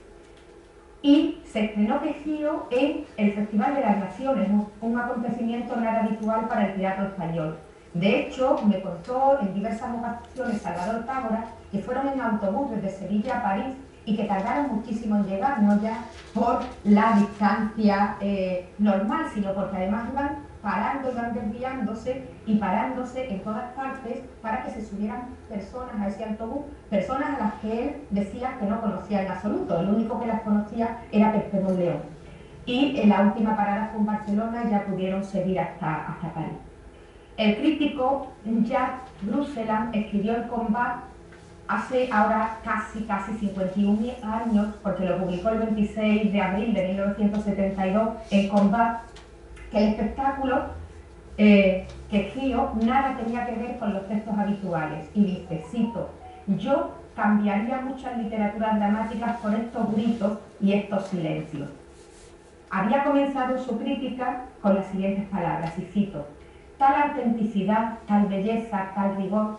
Y se estrenó Quejío en el Festival de las Naciones, un acontecimiento nada habitual para el teatro español. De hecho, me contó en diversas ocasiones Salvador Távora que fueron en autobús desde Sevilla a París y que tardaron muchísimo en llegar, no ya por la distancia normal, sino porque además iban parando, iban desviándose y parándose en todas partes para que se subieran personas a ese autobús, personas a las que él decía que no conocía en absoluto, el único que las conocía era Perpétuo León. Y en la última parada fue en Barcelona y ya pudieron seguir hasta París. El crítico Jacques Brusseland escribió El Combat hace ahora casi 51 años, porque lo publicó el 26 de abril de 1972, El Combat, que el espectáculo Quejío nada tenía que ver con los textos habituales. Y dice, cito, yo cambiaría muchas literaturas dramáticas por estos gritos y estos silencios. Había comenzado su crítica con las siguientes palabras, y cito: tal autenticidad, tal belleza, tal rigor,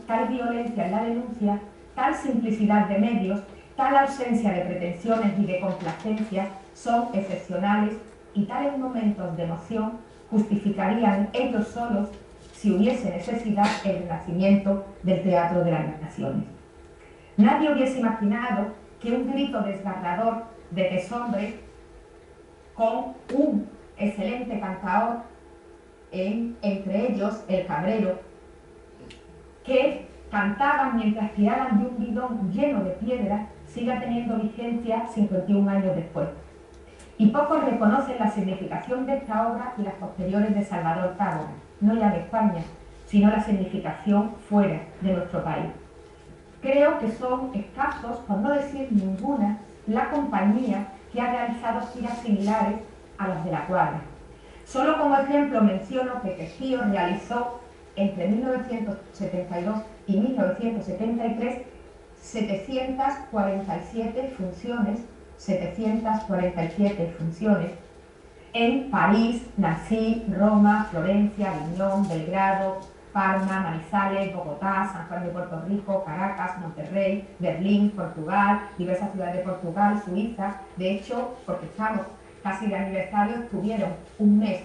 tal violencia en la denuncia, tal simplicidad de medios, tal ausencia de pretensiones y de complacencias son excepcionales, y tales momentos de emoción justificarían ellos solos, si hubiese necesidad, el renacimiento del teatro de las naciones. Nadie hubiese imaginado que un grito desgarrador de deshombre, con un excelente cantador, entre ellos el cabrero, que cantaban mientras tiraban de un bidón lleno de piedras, siga teniendo vigencia 51 años después. Y pocos reconocen la significación de esta obra y las posteriores de Salvador Távora, no ya de España, sino la significación fuera de nuestro país. Creo que son escasos, por no decir ninguna, la compañía que ha realizado giras similares a las de la Cuadra. Solo como ejemplo menciono que Quejío realizó entre 1972 y 1973 747 funciones en París, Nancy, Roma, Florencia, Aviñón, Belgrado, Parma, Manizales, Bogotá, San Juan de Puerto Rico, Caracas, Monterrey, Berlín, Portugal, diversas ciudades de Portugal, Suiza. De hecho, porque estamos casi de aniversario, estuvieron un mes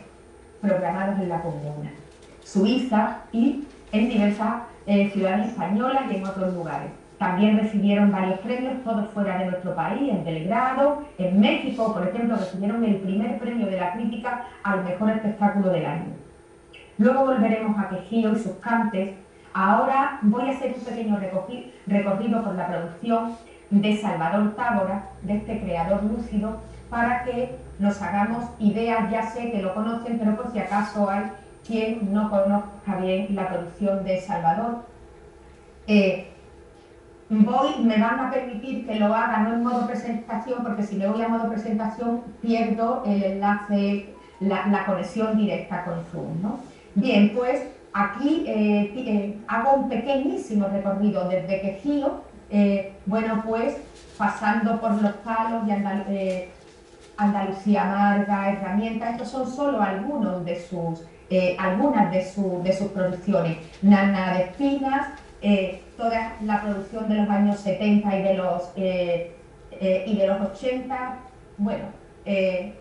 programados en la Comuna, Suiza y en diversas ciudades españolas y en otros lugares. También recibieron varios premios, todos fuera de nuestro país, en Belgrado, en México, por ejemplo, recibieron el primer premio de la crítica al mejor espectáculo del año. Luego volveremos a Quejío y sus cantes. Ahora voy a hacer un pequeño recorrido por la producción de Salvador Távora, de este creador lúcido, para que nos hagamos ideas. Ya sé que lo conocen, pero por si acaso hay quien no conozca bien la producción de Salvador. Me van a permitir que lo haga no en modo presentación, porque si me voy a modo presentación pierdo el enlace, la conexión directa con Zoom, ¿no? Bien, pues aquí hago un pequeñísimo recorrido desde Quejío, bueno, pues pasando por Los Palos y Andalucía Amarga, Herramientas. Estos son solo algunos de algunas de sus producciones. Nana de Espinas, toda la producción de los años 70 y de los 80. Bueno,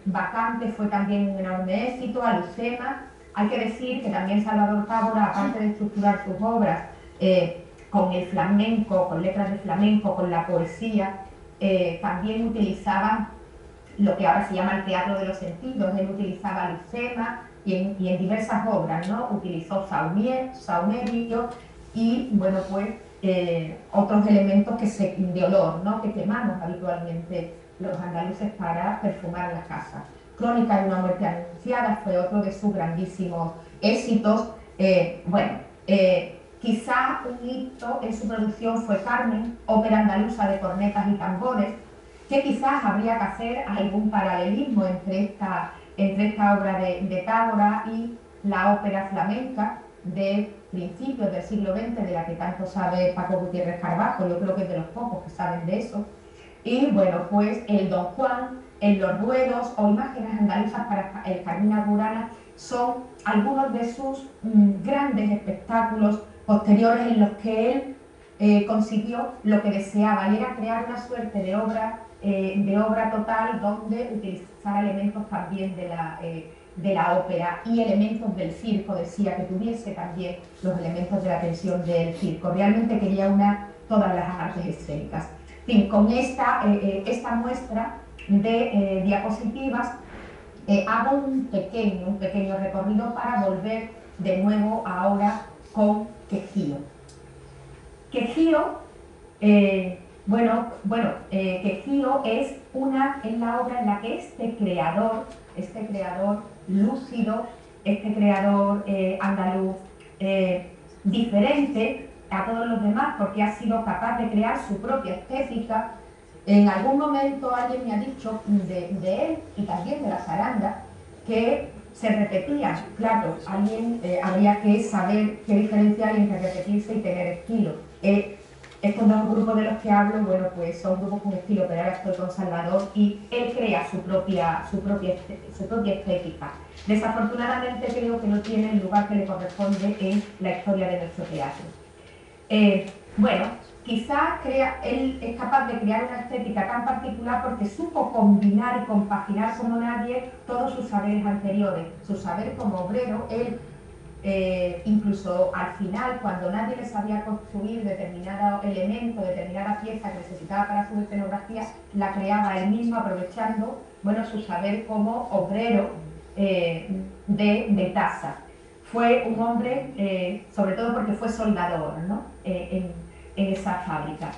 Vacante fue también un enorme éxito, Alucema. Hay que decir que también Salvador Távora, aparte de estructurar sus obras con el flamenco, con letras de flamenco, con la poesía, también utilizaba lo que ahora se llama el teatro de los sentidos. Él utilizaba Alucema y en diversas obras, ¿no? Utilizó saumerio y, bueno, pues otros elementos de olor, ¿no? Que quemamos habitualmente los andaluces para perfumar las casas. Crónica de una muerte anunciada fue otro de sus grandísimos éxitos. Quizá un hito en su producción fue Carmen, ópera andaluza de cornetas y tambores, que quizás habría que hacer algún paralelismo entre esta obra de Távora y la ópera flamenca de principios del siglo XX, de la que tanto sabe Paco Gutiérrez Carbajo. Yo creo que es de los pocos que saben de eso. Y bueno, pues el Don Juan, en Los Ruedos o Imágenes andaluzas para el Carmina Burana son algunos de sus grandes espectáculos posteriores en los que él consiguió lo que deseaba, y era crear una suerte de obra total donde utilizara elementos también de la ópera y elementos del circo. Decía que tuviese también los elementos de la tensión del circo. Realmente quería todas las artes escénicas. En fin, con esta muestra de diapositivas hago un pequeño recorrido para volver de nuevo ahora con Quejío. Quejío, Quejío es la obra en la que este creador lúcido, este creador andaluz diferente a todos los demás, porque ha sido capaz de crear su propia estética. En algún momento alguien me ha dicho de él y también de la zaranda que se repetían. Claro, alguien habría que saber qué diferencia hay entre repetirse y tener estilo. Estos dos grupos de los que hablo, bueno, pues son grupos con estilo, pero ahora estoy con Salvador y él crea su propia estética. Desafortunadamente creo que no tiene el lugar que le corresponde en la historia de nuestro teatro. Bueno, quizás él es capaz de crear una estética tan particular porque supo combinar y compaginar como nadie todos sus saberes anteriores. Su saber como obrero, él incluso al final, cuando nadie le sabía construir determinado elemento, determinada pieza que necesitaba para su escenografía, la creaba él mismo aprovechando, bueno, su saber como obrero de tasa. Fue un hombre, sobre todo porque fue soldador, ¿no? en esa fábrica.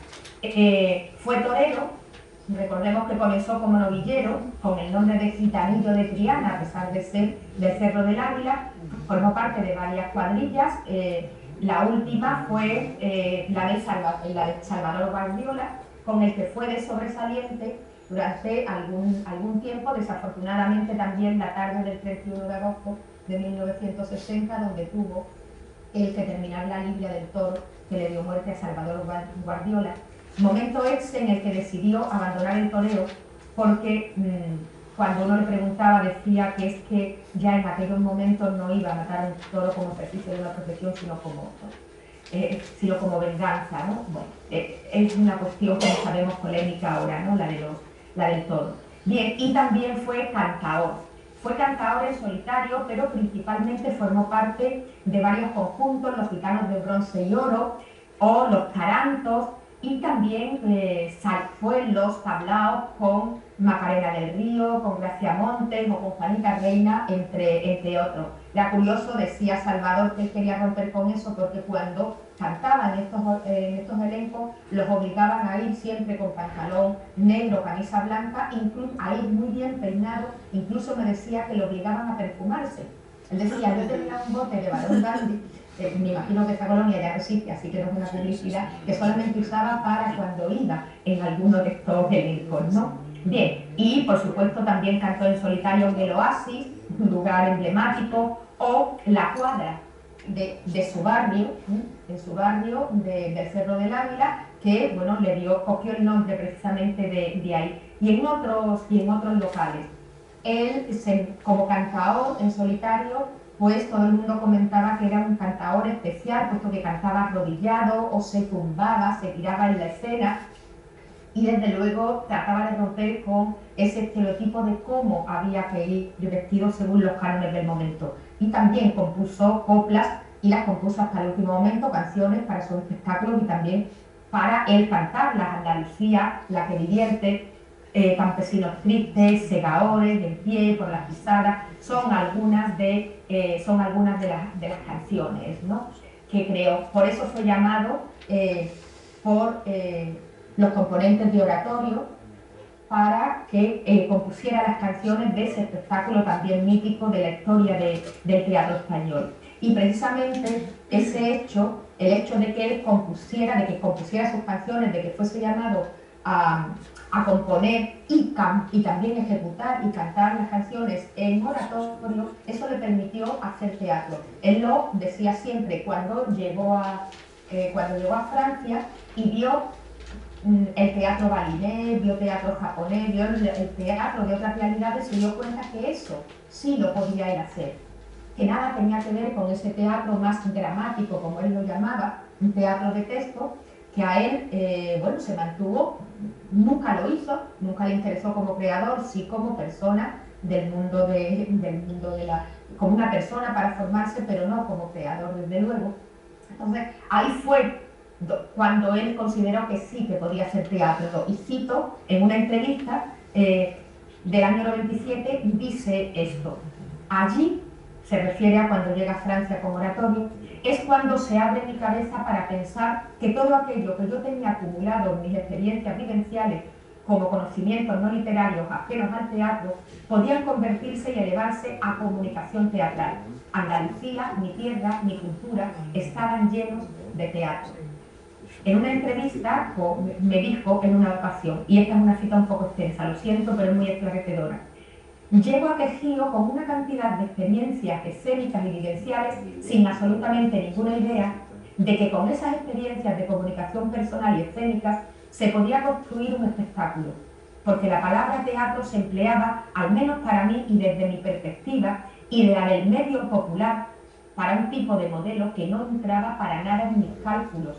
Fue torero. Recordemos que comenzó como novillero, con el nombre de Gitanillo de Triana, a pesar de ser del Cerro del Águila. Formó parte de varias cuadrillas. La última fue la de Salvador Guardiola, con el que fue de sobresaliente durante algún tiempo. Desafortunadamente también la tarde del 31 de agosto de 1960, donde tuvo el que terminar la lidia del toro que le dio muerte a Salvador Guardiola. Momento ese en el que decidió abandonar el toreo porque cuando uno le preguntaba decía que es que ya en aquellos momentos no iba a matar un toro como ejercicio de una profesión, sino como venganza, ¿no? Bueno, es una cuestión, como sabemos, polémica ahora, ¿no? La del toro. Bien, y también fue cantaor. Fue cantaor en solitario, pero principalmente formó parte de varios conjuntos, los Gitanos de Bronce y Oro, o los Tarantos, y también fue en los tablaos con Macarena del Río, con Gracia Montes o con Juanita Reina, entre otros. Era curioso, decía Salvador, que él quería romper con eso porque cuando cantaban estos elencos los obligaban a ir siempre con pantalón negro, camisa blanca, incluso a ir muy bien peinado. Incluso me decía que lo obligaban a perfumarse. Él decía, yo tenía un bote de Barón Dandy, me imagino que esta colonia ya existe, así que no es una publicidad, que solamente usaba para cuando iba en alguno de estos elencos, ¿no? Bien, y por supuesto también cantó en solitario en el Oasis, un lugar emblemático, o la cuadra de su barrio, del Cerro del Águila, que bueno, cogió el nombre precisamente de ahí, y en otros locales. Él, como cantaor en solitario, pues todo el mundo comentaba que era un cantaor especial, puesto que cantaba arrodillado o se tumbaba, se tiraba en la escena, y desde luego trataba de romper con ese estereotipo de cómo había que ir vestido según los cánones del momento. Y también compuso coplas, y las compuso hasta el último momento, canciones para sus espectáculos y también para él cantarlas. Andalucía, la que divierte, Campesinos tristes, Segadores, De en pie, Por las pisadas, son algunas de las canciones, ¿no? Que creo. Por eso fue llamado por los componentes de oratorio, para que compusiera las canciones de ese espectáculo también mítico de la historia del teatro español. Y precisamente ese hecho, el hecho de que él compusiera sus canciones, de que fuese llamado a componer y también ejecutar y cantar las canciones en oratorio, eso le permitió hacer teatro. Él lo decía siempre cuando llegó a Francia y vio el teatro balinés, vio teatro japonés, vio el teatro de otras realidades, se dio cuenta que eso sí lo podía él hacer, que nada tenía que ver con ese teatro más dramático, como él lo llamaba, un teatro de texto, que a él, bueno, se mantuvo, nunca lo hizo, nunca le interesó como creador, sí como persona del mundo como una persona para formarse, pero no como creador, desde luego. Entonces, ahí fue cuando él consideró que sí, que podía hacer teatro. Y cito, en una entrevista del año 97, dice esto: allí, se refiere a cuando llega a Francia como oratorio, es cuando se abre mi cabeza para pensar que todo aquello que yo tenía acumulado en mis experiencias vivenciales como conocimientos no literarios ajenos al teatro, podían convertirse y elevarse a comunicación teatral. Andalucía, mi tierra, mi cultura, estaban llenos de teatro. En una entrevista me dijo en una ocasión, y esta es una cita un poco extensa, lo siento, pero es muy esclarecedora: llego a Quejío con una cantidad de experiencias escénicas y vivenciales sin absolutamente ninguna idea de que con esas experiencias de comunicación personal y escénicas se podía construir un espectáculo, porque la palabra teatro se empleaba, al menos para mí y desde mi perspectiva, y de la del medio popular, para un tipo de modelo que no entraba para nada en mis cálculos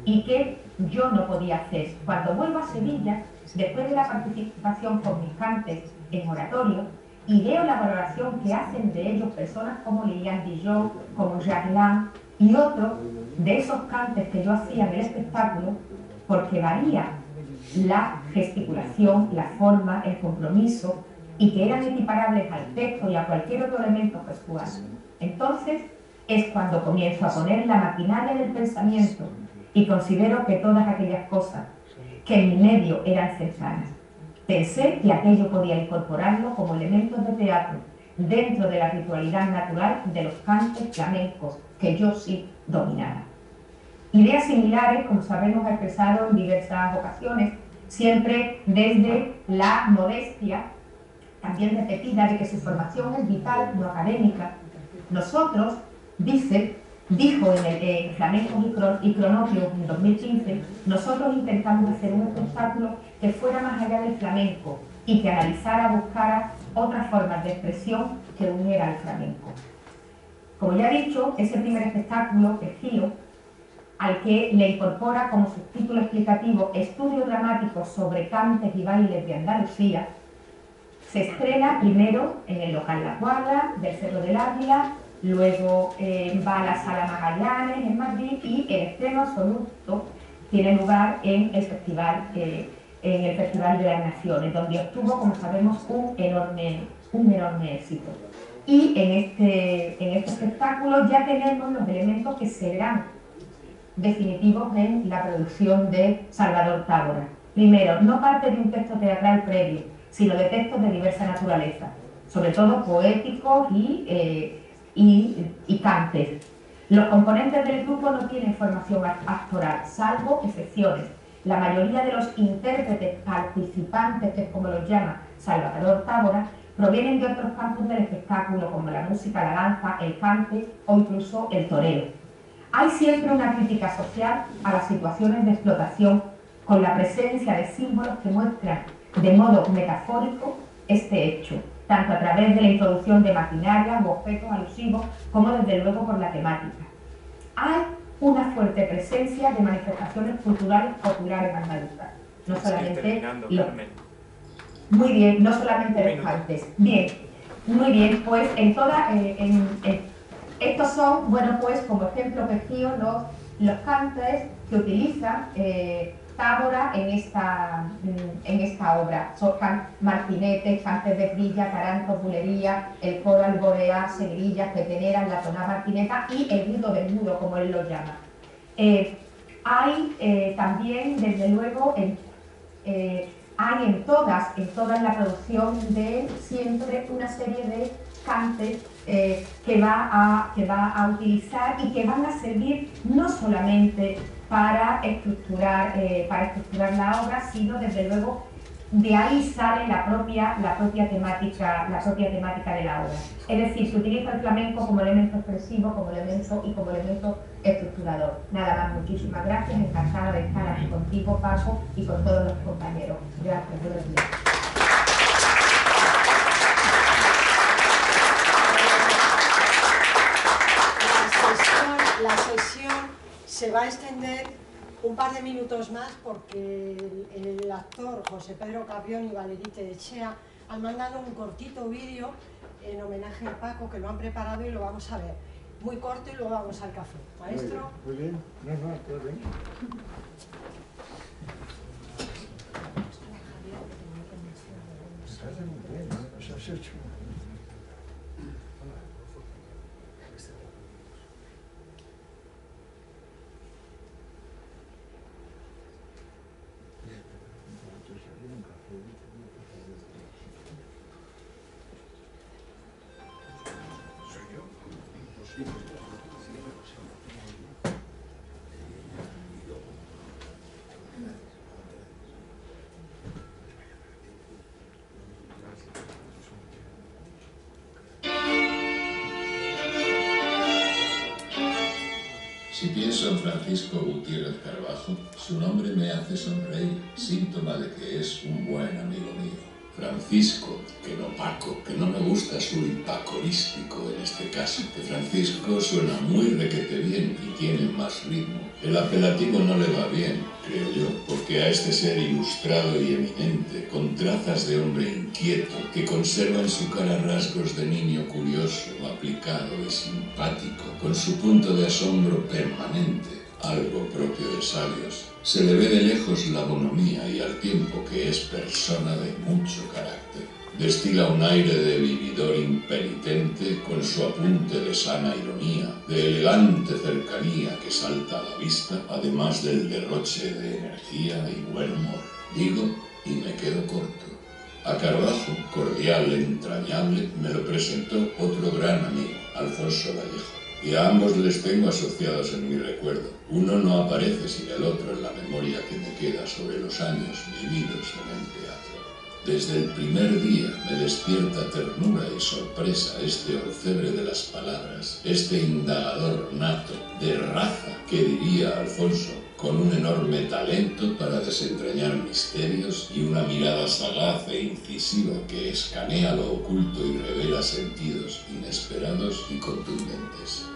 y que yo no podía hacer. Cuando vuelvo a Sevilla, después de la participación con mis cantes en oratorio, y veo la valoración que hacen de ellos personas como Lilian Dijon, como Jacques Lang y otros de esos cantes que yo hacía en el espectáculo, porque varía la gesticulación, la forma, el compromiso, y que eran equiparables al texto y a cualquier otro elemento gestual. Entonces es cuando comienzo a poner la maquinaria del pensamiento y considero que todas aquellas cosas que en mi medio eran cercanas. Pensé que aquello podía incorporarlo como elementos de teatro dentro de la ritualidad natural de los cantes flamencos que yo sí dominaba. Ideas similares, como sabemos, ha expresado en diversas ocasiones, siempre desde la modestia, también repetida, de que su formación es vital, no académica. Nosotros, dijo en Flamencos y Cronopios en 2015, nosotros intentamos hacer un espectáculo que fuera más allá del flamenco y que analizara, buscara otras formas de expresión que uniera al flamenco. Como ya he dicho, ese primer espectáculo, Quejío, al que le incorpora como subtítulo explicativo Estudio dramático sobre cantes y bailes de Andalucía, se estrena primero en el local La Cuadra del Cerro del Águila, luego va a la Sala Magallanes en Madrid y el estreno absoluto tiene lugar en el Festival de las Naciones, donde obtuvo, como sabemos, un enorme éxito. Y en este espectáculo ya tenemos los elementos que serán definitivos en la producción de Salvador Tábora. Primero, no parte de un texto teatral previo, sino de textos de diversa naturaleza, sobre todo poéticos y cantes. Los componentes del grupo no tienen formación actoral, salvo excepciones. La mayoría de los intérpretes participantes, que es como los llama Salvador Tábora, provienen de otros campos del espectáculo, como la música, la danza, el cante o incluso el toreo. Hay siempre una crítica social a las situaciones de explotación, con la presencia de símbolos que muestran de modo metafórico este hecho, tanto a través de la introducción de maquinarias u objetos alusivos, como desde luego por la temática. Hay una fuerte presencia de manifestaciones culturales populares andaluzas, no solamente muy bien, no solamente los cantes. Bien, muy bien, pues estos son, bueno, pues como ejemplo Quejío, los cantes que utiliza Tábora en esta obra. Son martinetes, cantes de trilla, tarantos, bulería, el coro alborea, seguirillas, peteneras, la tonada martineta y el grito del mudo, como él lo llama. Hay también, desde luego, hay en todas la producción de él siempre una serie de cantes que va a utilizar y que van a servir no solamente para estructurar la obra, sino desde luego de ahí sale la propia temática de la obra. Es decir, se utiliza el flamenco como elemento expresivo, como elemento estructurador. Nada más, muchísimas gracias, encantada de estar aquí contigo, Paco, y con todos los compañeros. Gracias, buenos días. La sesión se va a extender un par de minutos más porque el actor José Pedro Capión y Valerite Echea han mandado un cortito vídeo en homenaje a Paco, que lo han preparado y lo vamos a ver. Muy corto y luego vamos al café. Maestro. Muy bien, no, todo bien. Muy bien, eso has hecho. Si pienso en Francisco Gutiérrez Carbajo, su nombre me hace sonreír, síntoma de que es un buen amigo mío. Francisco, que no Paco, que no me gusta su hipacorístico en este caso, que Francisco suena muy requete bien y tiene más ritmo. El apelativo no le va bien, creo yo, porque a este ser ilustrado y eminente, con trazas de hombre inquieto, que conserva en su cara rasgos de niño curioso, aplicado y simpático, con su punto de asombro permanente, algo propio de sabios, se le ve de lejos la bonomía y al tiempo que es persona de mucho carácter. Destila un aire de vividor impenitente con su apunte de sana ironía, de elegante cercanía que salta a la vista, además del derroche de energía y buen humor. Digo, y me quedo corto. A Carbajo, cordial, entrañable, me lo presentó otro gran amigo, Alfonso Vallejo. Y a ambos les tengo asociados en mi recuerdo. Uno no aparece sin el otro en la memoria que me queda sobre los años vividos en el teatro. Desde el primer día me despierta ternura y sorpresa este orfebre de las palabras, este indagador nato, de raza, que diría Alfonso, con un enorme talento para desentrañar misterios y una mirada sagaz e incisiva que escanea lo oculto y revela sentidos inesperados y contundentes.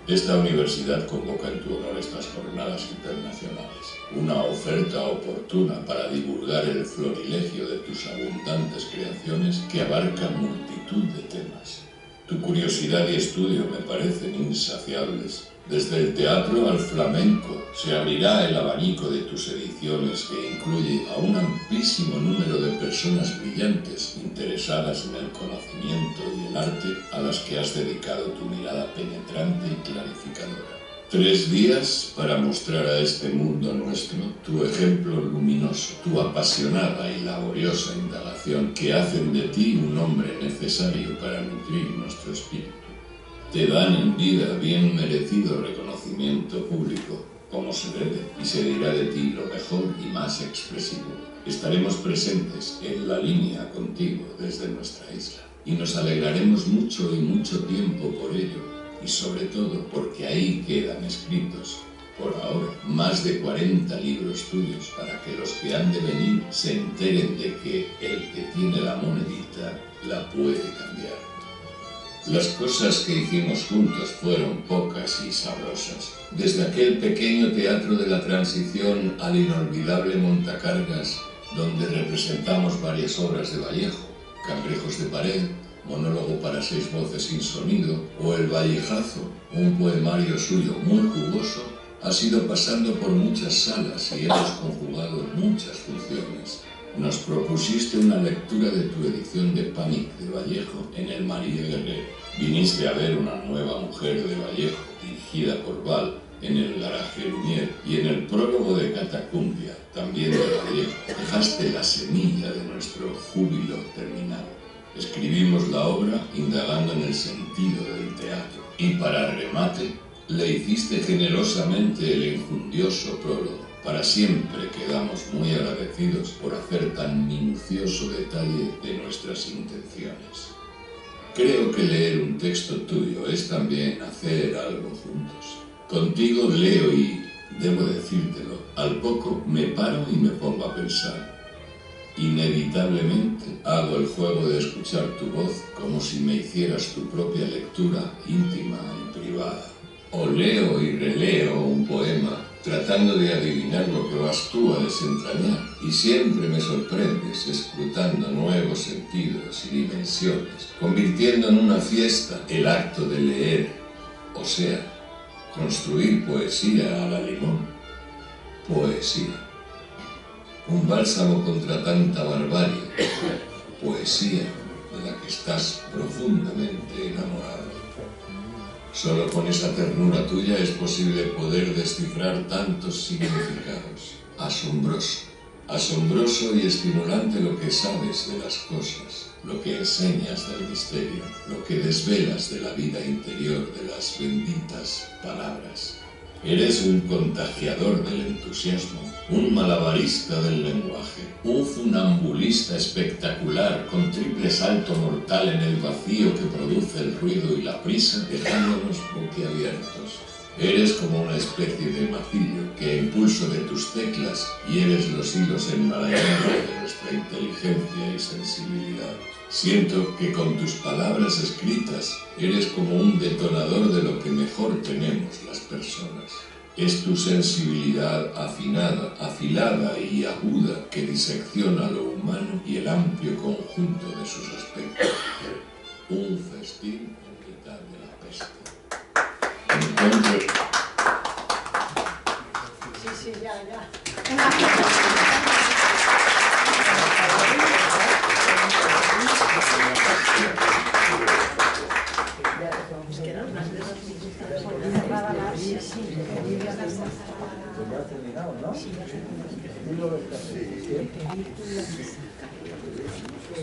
Esta universidad convoca en tu honor estas jornadas internacionales, una oferta oportuna para divulgar el florilegio de tus abundantes creaciones que abarca multitud de temas. Tu curiosidad y estudio me parecen insaciables. Desde el teatro al flamenco se abrirá el abanico de tus ediciones que incluye a un amplísimo número de personas brillantes interesadas en el conocimiento y el arte a las que has dedicado tu mirada penetrante y clarificadora. 3 días para mostrar a este mundo nuestro tu ejemplo luminoso, tu apasionada y laboriosa indagación que hacen de ti un hombre necesario para nutrir nuestro espíritu. Te dan en vida bien merecido reconocimiento público, como se debe, y se dirá de ti lo mejor y más expresivo. Estaremos presentes en la línea contigo desde nuestra isla, y nos alegraremos mucho y mucho tiempo por ello, y sobre todo porque ahí quedan escritos, por ahora, más de 40 libros tuyos para que los que han de venir se enteren de que el que tiene la monedita la puede cambiar. Las cosas que hicimos juntos fueron pocas y sabrosas. Desde aquel pequeño teatro de la transición al inolvidable montacargas, donde representamos varias obras de Vallejo, Cangrejos de pared, monólogo para 6 voces sin sonido, o El Vallejazo, un poemario suyo muy jugoso, has ido pasando por muchas salas y hemos conjugado muchas funciones. Nos propusiste una lectura de tu edición de Panic de Vallejo en el María Guerrero. Viniste a ver Una nueva mujer de Vallejo, dirigida por Val, en el Garaje Lumière, y en el prólogo de Catacumbia, también de Vallejo, dejaste la semilla de nuestro júbilo terminado. Escribimos la obra indagando en el sentido del teatro, y para remate, le hiciste generosamente el enjundioso prólogo. Para siempre quedamos muy agradecidos por hacer tan minucioso detalle de nuestras intenciones. Creo que leer un texto tuyo es también hacer algo juntos. Contigo leo y, debo decírtelo, al poco me paro y me pongo a pensar. Inevitablemente hago el juego de escuchar tu voz como si me hicieras tu propia lectura íntima y privada. O leo y releo un poema tratando de adivinar lo que vas tú a desentrañar, y siempre me sorprendes escrutando nuevos sentidos y dimensiones, convirtiendo en una fiesta el acto de leer, o sea, construir poesía a la limón. Poesía. Un bálsamo contra tanta barbarie. Poesía de la que estás profundamente enamorado. Solo con esa ternura tuya es posible poder descifrar tantos significados. Asombroso. Asombroso y estimulante lo que sabes de las cosas, lo que enseñas del misterio, lo que desvelas de la vida interior de las benditas palabras. Eres un contagiador del entusiasmo, un malabarista del lenguaje, un funambulista espectacular con triple salto mortal en el vacío que produce el ruido y la prisa, dejándonos boquiabiertos. Eres como una especie de martillo que a impulso de tus teclas hieres los hilos enmarañados de nuestra inteligencia y sensibilidad. Siento que con tus palabras escritas eres como un detonador de lo que mejor tenemos las personas. Es tu sensibilidad afinada, afilada y aguda que disecciona lo humano y el amplio conjunto de sus aspectos. Un festín en mitad de la peste. Encuentro... Sí, ya. Pues ya ha terminado, ¿no? Sí.